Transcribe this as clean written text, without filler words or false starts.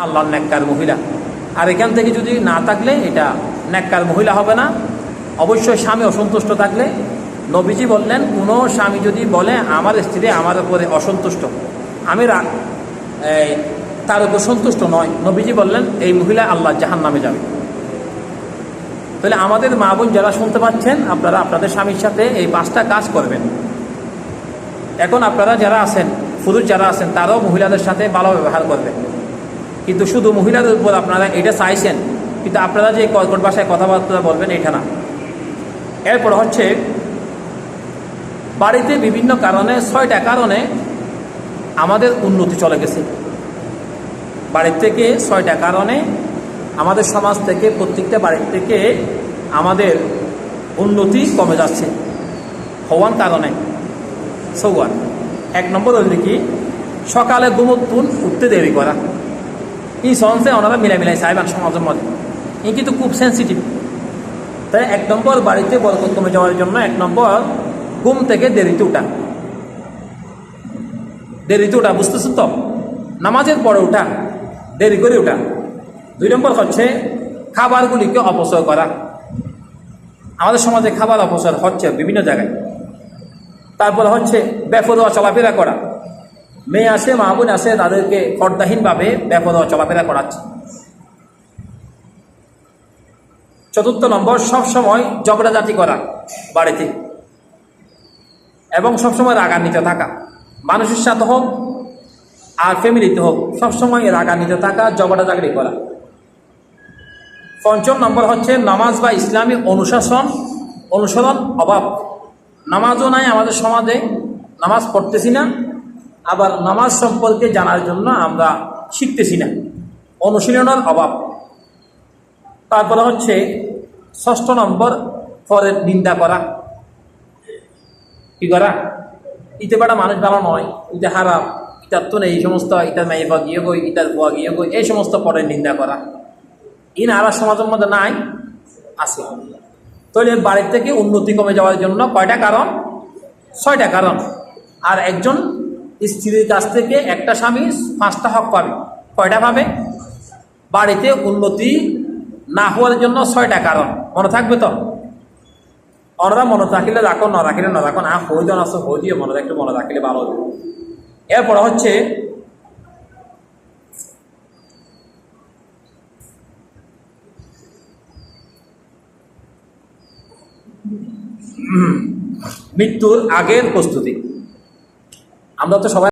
আল্লাহর নেককার মহিলা। আর এখান থেকে যদি না থাকলে এটা নেককার মহিলা হবে না। অবশ্যই স্বামী অসন্তুষ্ট থাকলে নবীজি বললেন, কোনো স্বামী যদি বলে আমার স্ত্রী আমার উপরে অসন্তুষ্ট, আমি তার উপর সন্তুষ্ট নয়, নবীজি বললেন এই মহিলা আল্লাহ জাহান্নামে যাবে। তাহলে আমাদের মা বোন যারা শুনতে পাচ্ছেন, আপনারা আপনাদের স্বামীর সাথে এই 5টা কাজ করবেন। এখন আপনারা যারা আছেন, পুরুষ যারা আছেন, তারাও মহিলাদের সাথে ভালো ব্যবহার করবেন। কিন্তু শুধু মহিলাদের উপর আপনারা এটা চাইছেন, কিন্তু আপনারা যে কর্কট ভাষায় কথাবার্তা বলবেন এটা না। এরপর হচ্ছে বাড়িতে বিভিন্ন কারণে 6টা কারণে আমাদের উন্নতি চলে গেছে। বাড়ির থেকে 6টা কারণে আমাদের সমাজ থেকে, প্রত্যেকটা বাড়ির থেকে আমাদের উন্নতি কমে যাচ্ছে হওয়ার কারণে। সৌয়ার 1 নম্বর হল কি, সকালে ঘুমোতুন উঠতে দেরি করা। এই সহজে ওনারা মিলাই চাইবেন সমাজের মধ্যে, এই কিন্তু খুব সেন্সিটিভ। তাই 1 নম্বর বাড়িতে বরকত কমে যাওয়ার জন্য 1 নম্বর ঘুম থেকে দেরিতে উঠা। বুঝতেছেন তো? নামাজের পরে উঠা, দেরি করে উঠা। 2 নম্বর হচ্ছে খাবারগুলিকে অপচয় করা। আমাদের সমাজে খাবার অপচয় হচ্ছে বিভিন্ন জায়গায়। তারপর হচ্ছে বেপরোয়া চলাফেরা করা। মেয়ে আসে, মা বোন আসে, তাদেরকে পর্দাহীনভাবে বেপরোয়া চলাফেরা করাচ্ছে। 4 নম্বর সবসময় ঝগড়াঝাটি করা বাড়িতে, এবং সবসময় রাগান্বিত থাকা। মানুষের সাথে হোক আর ফ্যামিলিতে হোক, সবসময় রাগান্বিত থাকা, ঝগড়াঝাটি করা। 5 নম্বর হচ্ছে নামাজ বা ইসলামী অনুসরণ অভাব। নামাজও নাই আমাদের সমাজে, নামাজ পড়তেছি না, আবার নামাজ সম্পর্কে জানার জন্য আমরা শিখতেছি না, অনুশীলনের অভাব। তারপরে হচ্ছে 6 নম্বর পরের নিন্দা করা। কি করা? ইতে বেটা মানুষ ভালো নয়, ইতে হারাম, ইটার তো নেই, এই সমস্ত, ইটার মেয়ে বা গিয়ে গই, ইটার বুয়া গিয়ে গই, এই সমস্ত পরের নিন্দা করা। ইন আর সমাজের মধ্যে নাই, আছে। তাহলে বাড়ির থেকে উন্নতি কমে যাওয়ার জন্য কয়টা কারণ? 6টা কারণ। আর একজন স্ত্রীর কাছ থেকে একটা স্বামী 5টা হক পাবে। কয়টা পাবে? বাড়িতে উন্নতি না হওয়ার জন্য 6টা কারণ। মনে থাকবে তো? ওনারা মনে রাখিলে রাখো, না রাখিলে না রাখো। হইজন আছে, হই দিয়ে মনে রাখলে, মনে রাখিলে ভালো হবে। এরপর হচ্ছে মৃত্যুর আগের প্রস্তুতি। আমরা তো সবাই